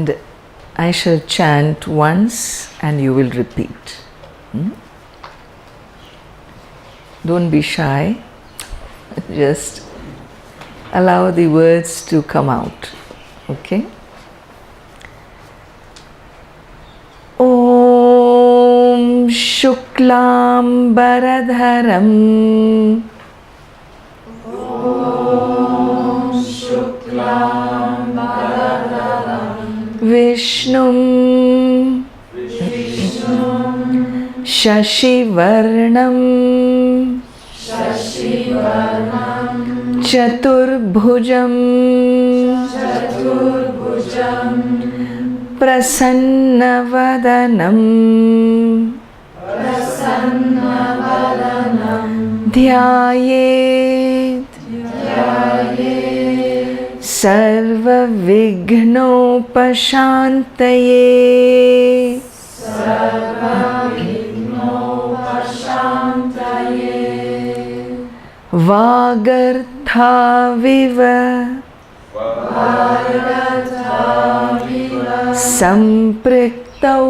And I shall chant once and you will repeat. Don't be shy. Just allow the words to come out. Okay? Om Shuklam Baradharam Vishnum Shashivarnam Chaturbhujam Prasannavadanam Dhyayet Sarva Vighnopashantaye Vagarthaviva Sampriktau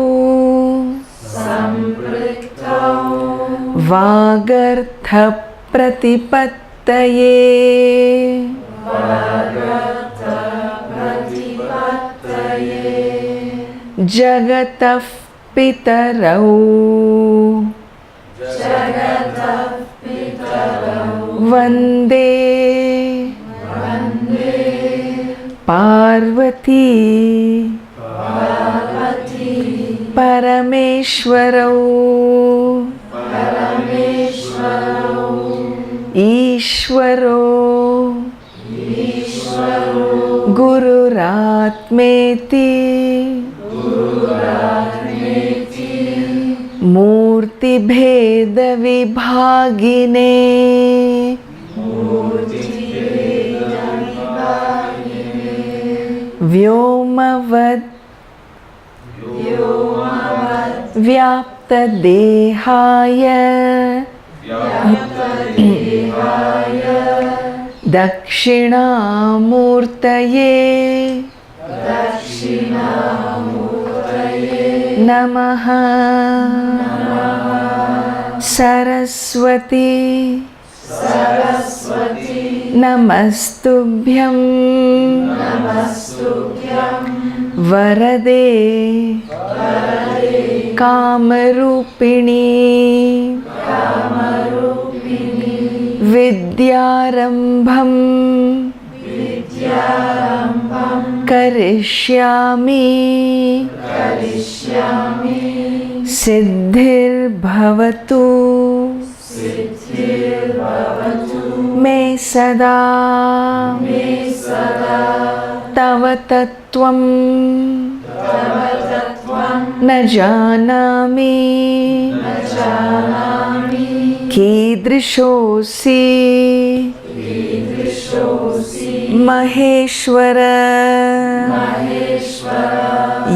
Vagartha Pratipattaye Jagatah Pitarau Vande Parvati Parameshwarau Ishwaro Gururatmeti Murti Bheda Vibhagine Vyomavad Vyapta Dehaya Dakshinamurtaye Namaha Saraswati Namastubhyam Varade Kamarupini Vidyarambham Karishyami Siddhir Bhavatu Me Sada Tava Tattvam Na Janami Kidrishosi Maheshwara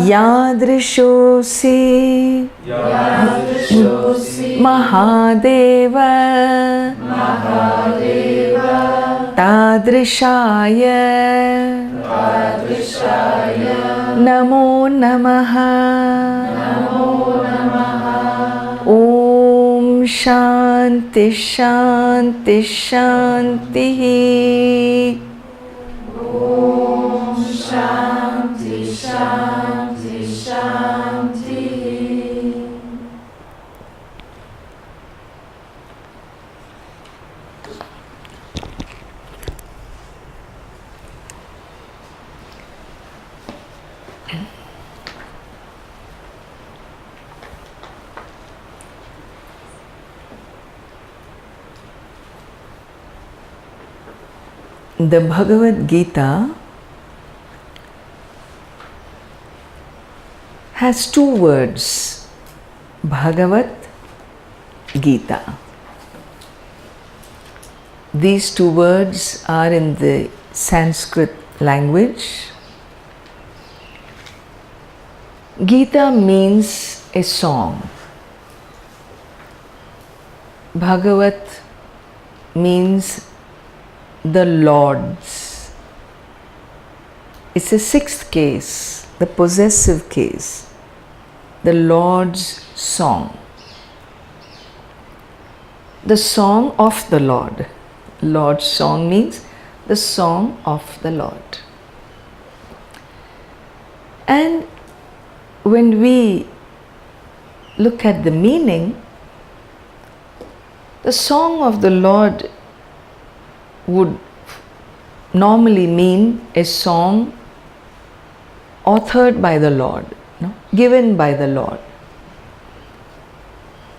Yadrishosi Mahadeva Tadrishaya Namo Namaha Om Shanti Shanti Shanti Om Shanti Shanti Shanti. The Bhagavad Gita has two words, Bhagavad Gita. These two words are in the Sanskrit language. Gita means a song. Bhagavat means the Lord's. It's a sixth case. the possessive case, the Lord's song. The song of the Lord. Lord's song means the song of the Lord. And when we look at the meaning, the song of the Lord would normally mean a song authored by the Lord, given by the Lord.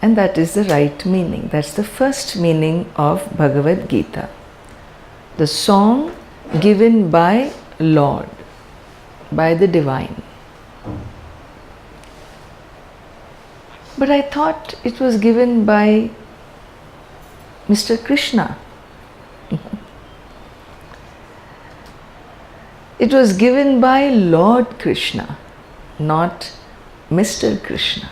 And that is the right meaning. That's the first meaning of Bhagavad Gita. The song given by Lord, by the Divine. But I thought it was given by Mr. Krishna. It was given by Lord Krishna, not Mr. Krishna.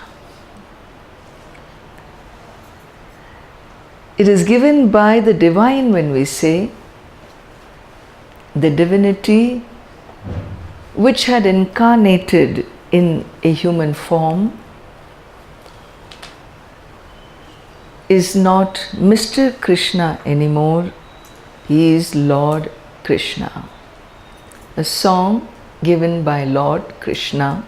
It is given by the Divine when we say the divinity which had incarnated in a human form is not Mr. Krishna anymore, he is Lord Krishna. A song given by Lord Krishna.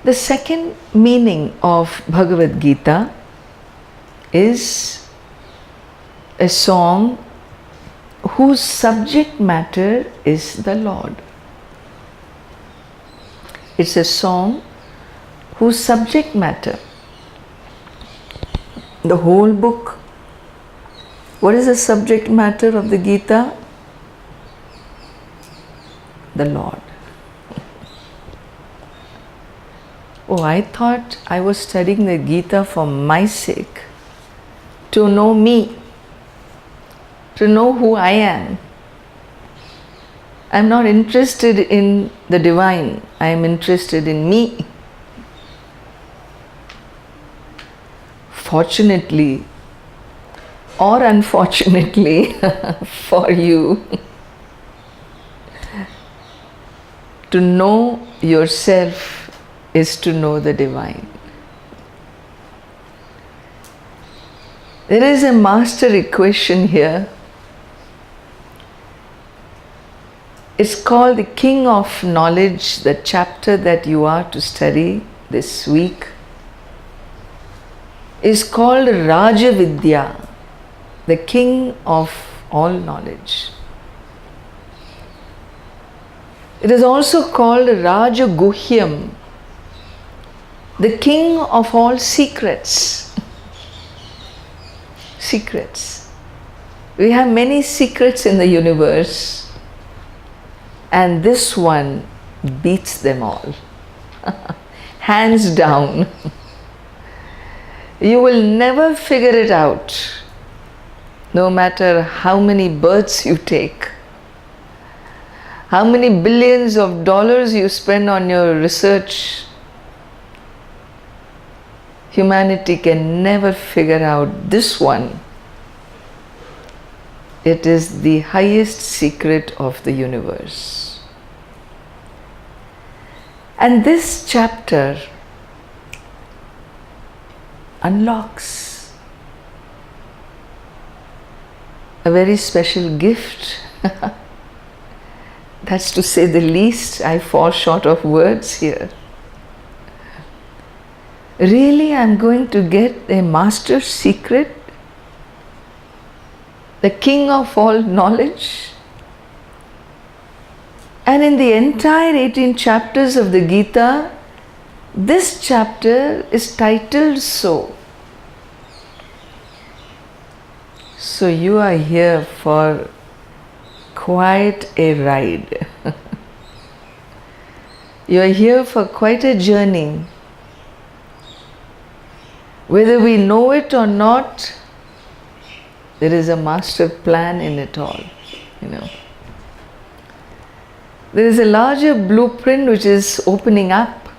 The second meaning of Bhagavad Gita is a song whose subject matter is the Lord. It's a song whose subject matter, the whole book. What is the subject matter of the Gita? The Lord. Oh, I thought I was studying the Gita for my sake, to know me, to know who I am. I'm not interested in the Divine, I am interested in me. Fortunately or unfortunately for you, to know yourself is to know the Divine. There is a master equation here. It's called the King of Knowledge, the chapter that you are to study this week is called Raja Vidya, the King of all knowledge. It is also called Raja Guhyam, the King of all secrets. Secrets. We have many secrets in the universe, and this one beats them all. Hands down. You will never figure it out, no matter how many births you take, how many billions of dollars you spend on your research. Humanity can never figure out this one. It is the highest secret of the universe. And this chapter unlocks a very special gift. That's to say the least. I fall short of words here. Really, I'm going to get a master secret, the King of all knowledge. And in the entire 18 chapters of the Gita, this chapter is titled so. So you are here for quite a ride. You are here for quite a journey. Whether we know it or not, there is a master plan in it all, There is a larger blueprint which is opening up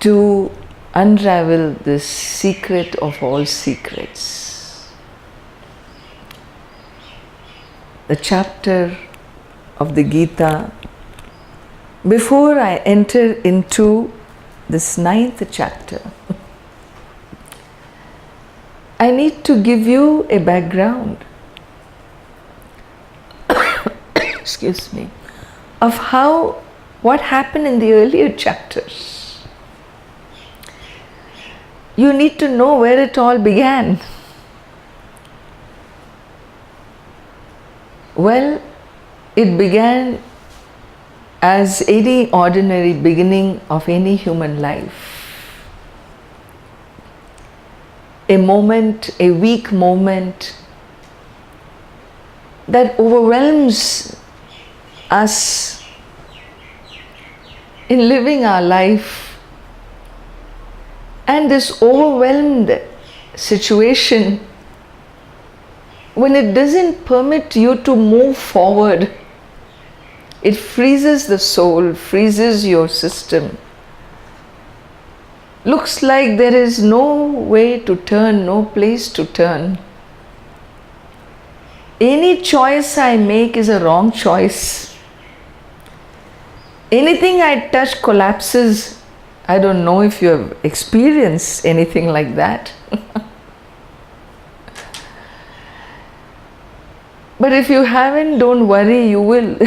to unravel the secret of all secrets. The chapter of the Gita, before I enter into this 9th chapter, I need to give you a background, excuse me, of what happened in the earlier chapters. You need to know where it all began. Well, it began as any ordinary beginning of any human life. A moment, a weak moment that overwhelms us in living our life, and this overwhelmed situation, when it doesn't permit you to move forward, it freezes the soul, freezes your system. Looks like there is no way to turn, no place to turn. Any choice I make is a wrong choice. Anything I touch collapses. I don't know if you have experienced anything like that. But if you haven't, don't worry, you will.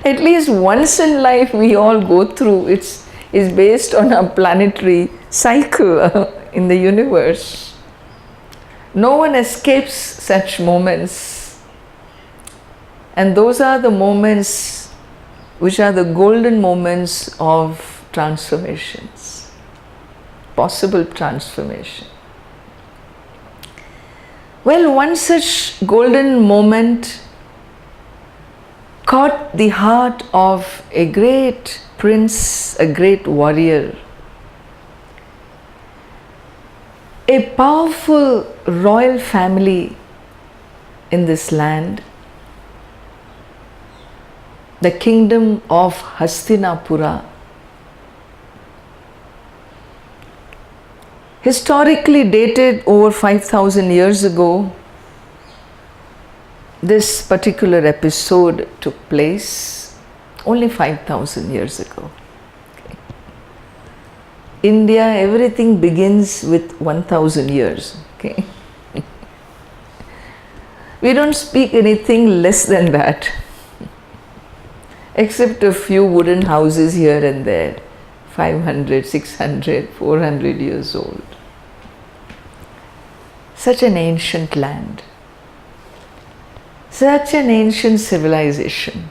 At least once in life we all go through. It's based on a planetary cycle in the universe. No one escapes such moments. And those are the moments which are the golden moments of transformations, possible transformation. Well, one such golden moment caught the heart of a great prince, a great warrior, a powerful royal family in this land, the kingdom of Hastinapura. Historically dated over 5,000 years ago, this particular episode took place only 5,000 years ago. Okay. India, everything begins with 1,000 years. Okay. We don't speak anything less than that, except a few wooden houses here and there, 500, 600, 400 years old. Such an ancient land. Such an ancient civilization.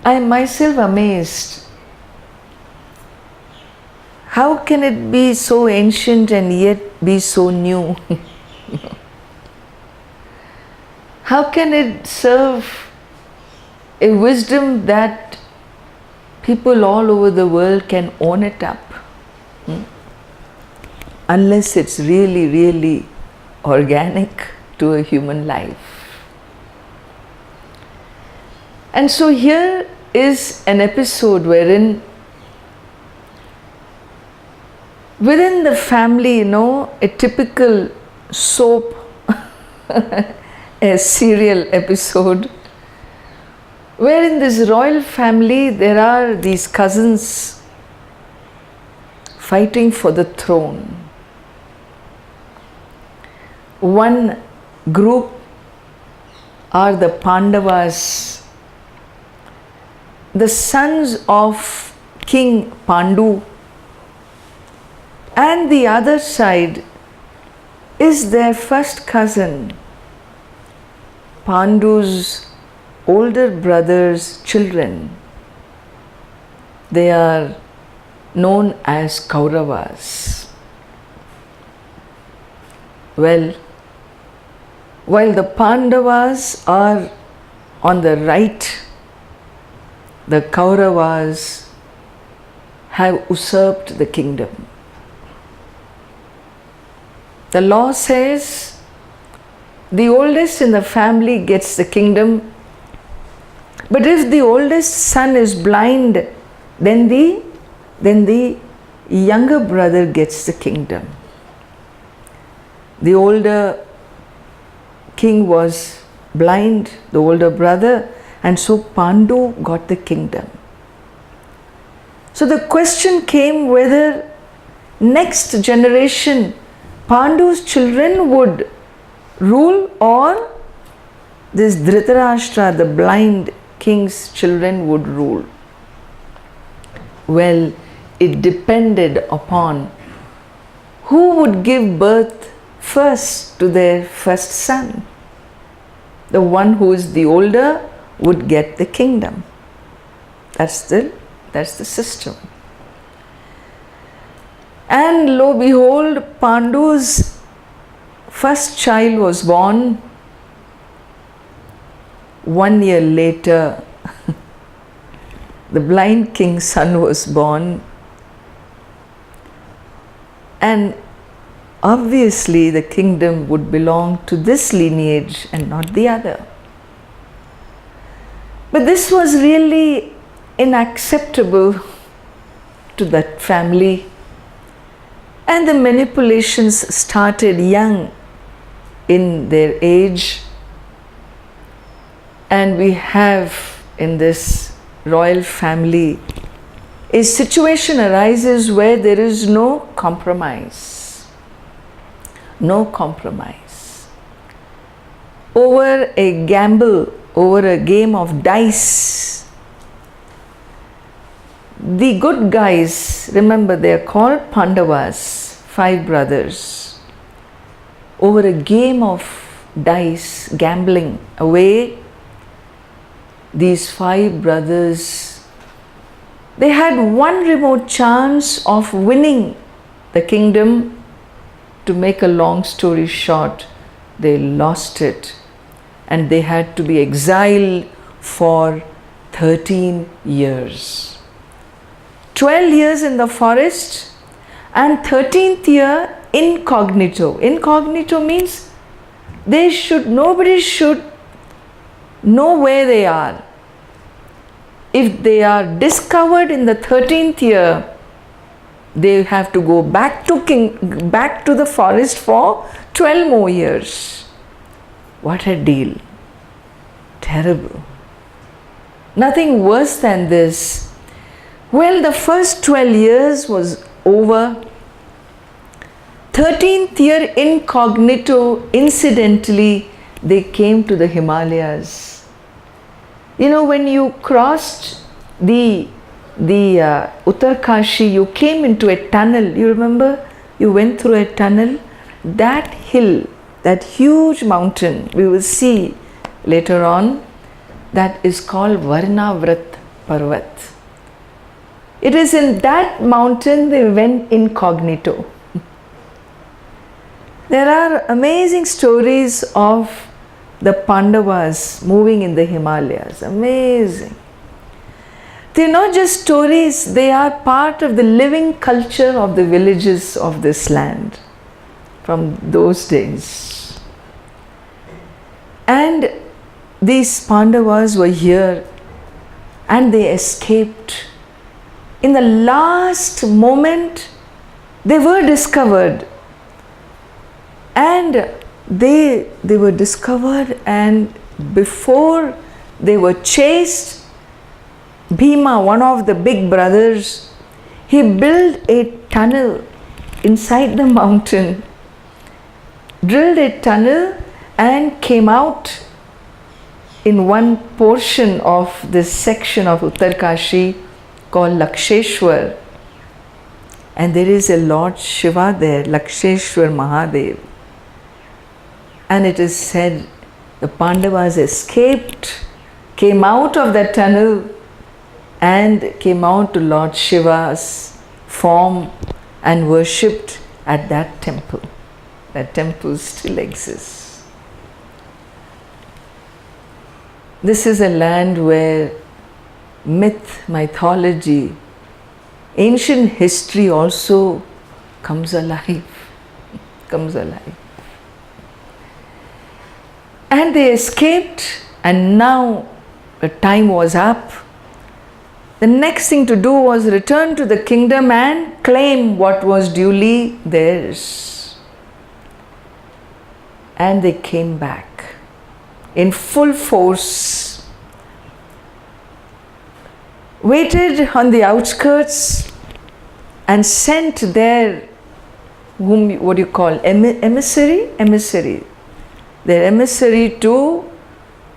I am myself amazed. How can it be so ancient and yet be so new? How can it serve a wisdom that people all over the world can own it up? Unless it's really, really organic to a human life. And so here is an episode wherein within the family, a typical soap, a serial episode, where in this royal family there are these cousins fighting for the throne. One group are the Pandavas, the sons of King Pandu, and the other side is their first cousin, Pandu's older brother's children. They are known as Kauravas. Well, while the Pandavas are on the right, the Kauravas have usurped the kingdom. The law says the oldest in the family gets the kingdom, but if the oldest son is blind, then the younger brother gets the kingdom. The older king was blind, the older brother, and so Pandu got the kingdom. So the question came whether next generation Pandu's children would rule or this Dhritarashtra, the blind king's children, would rule. Well, it depended upon who would give birth first to their first son. The one who is the older would get the kingdom. That's the system. And lo behold, Pandu's first child was born. 1 year later, the blind king's son was born. And obviously the kingdom would belong to this lineage and not the other. But this was really unacceptable to that family, and the manipulations started young in their age. And we have in this royal family a situation arises where there is no compromise. No compromise. Over a gamble, over a game of dice, the good guys, remember they are called Pandavas, 5 brothers, over a game of dice, gambling away, these 5 brothers, they had one remote chance of winning the kingdom. To make a long story short, they lost it and they had to be exiled for 13 years. 12 years in the forest and 13th year incognito. Incognito means nobody should know where they are. If they are discovered in the 13th year, they have to go back to the forest for 12 more years. What a deal. Terrible. Nothing worse than this. Well, the first 12 years was over. 13th year incognito, incidentally, they came to the Himalayas. You know, when you crossed the Uttarkashi, you came into a tunnel. You remember? You went through a tunnel. That hill, that huge mountain, we will see later on, that is called Varnavrat Parvat. It is in that mountain they went incognito. There are amazing stories of the Pandavas moving in the Himalayas. Amazing. They are not just stories, they are part of the living culture of the villages of this land from those days. And these Pandavas were here and they escaped. In the last moment, they were discovered. And they were discovered, and before they were chased, Bhima, one of the big brothers, he built a tunnel inside the mountain, drilled a tunnel and came out in one portion of this section of Uttarkashi called Laksheshwar. And there is a Lord Shiva there, Laksheshwar Mahadev. And it is said the Pandavas escaped, came out of that tunnel and came out to Lord Shiva's form and worshipped at that temple. That temple still exists. This is a land where myth, mythology, ancient history also comes alive. And they escaped, and now the time was up. The next thing to do was return to the kingdom and claim what was duly theirs. and they came back in full force, waited on the outskirts and sent their, what do you call, emissary, their emissary to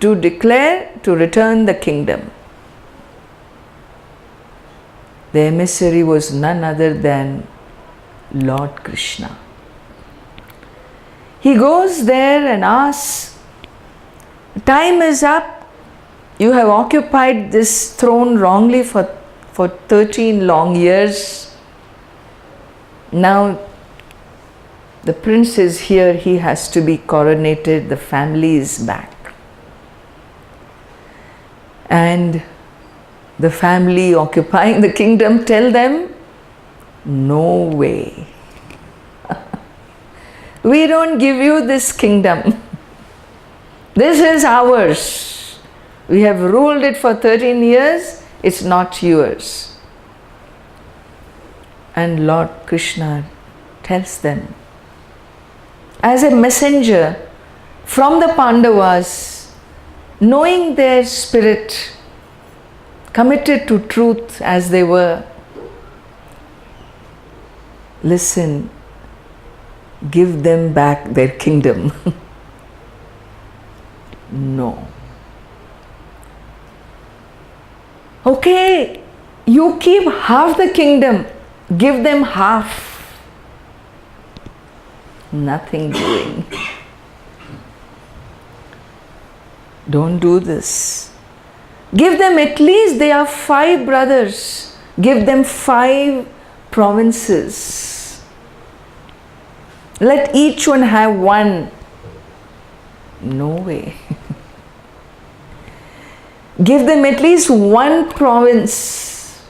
declare, to return the kingdom. The emissary was none other than Lord Krishna. He goes there and asks, time is up, you have occupied this throne wrongly for 13 long years. Now the prince is here, he has to be coronated, the family is back. And the family occupying the kingdom tell them, no way. We don't give you this kingdom. This is ours. We have ruled it for 13 years, it's not yours. And Lord Krishna tells them, as a messenger from the Pandavas, knowing their spirit, committed to truth as they were, listen, give them back their kingdom. No. Okay, you keep half the kingdom, give them half. Nothing doing. Don't do this. Give them at least, they are 5 brothers. Give them 5 provinces. Let each one have 1. No way. Give them at least 1 province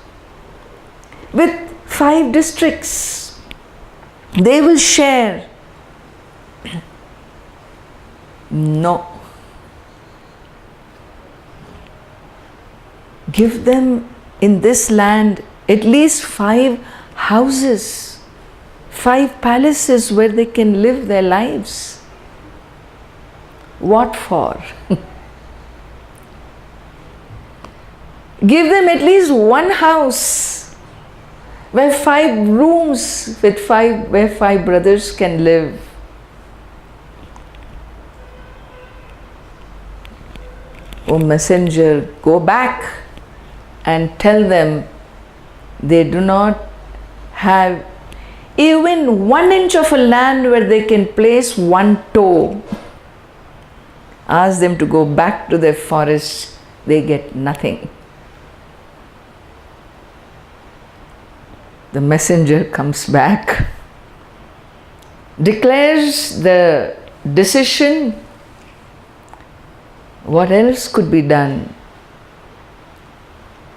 with 5 districts. They will share. No. Give them in this land at least 5 houses, 5 palaces where they can live their lives. What for? Give them at least 1 house where 5 rooms where 5 brothers can live. O messenger, go back and tell them they do not have even 1 inch of a land where they can place 1 toe. Ask them to go back to their forest, they get nothing. The messenger comes back, declares the decision. What else could be done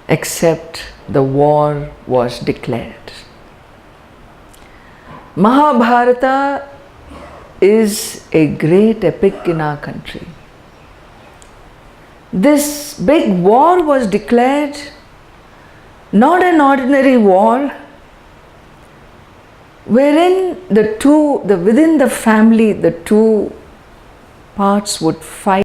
except the war was declared? Mahabharata is a great epic in our country. This big war was declared, not an ordinary war, wherein within the family, the 2 parts would fight.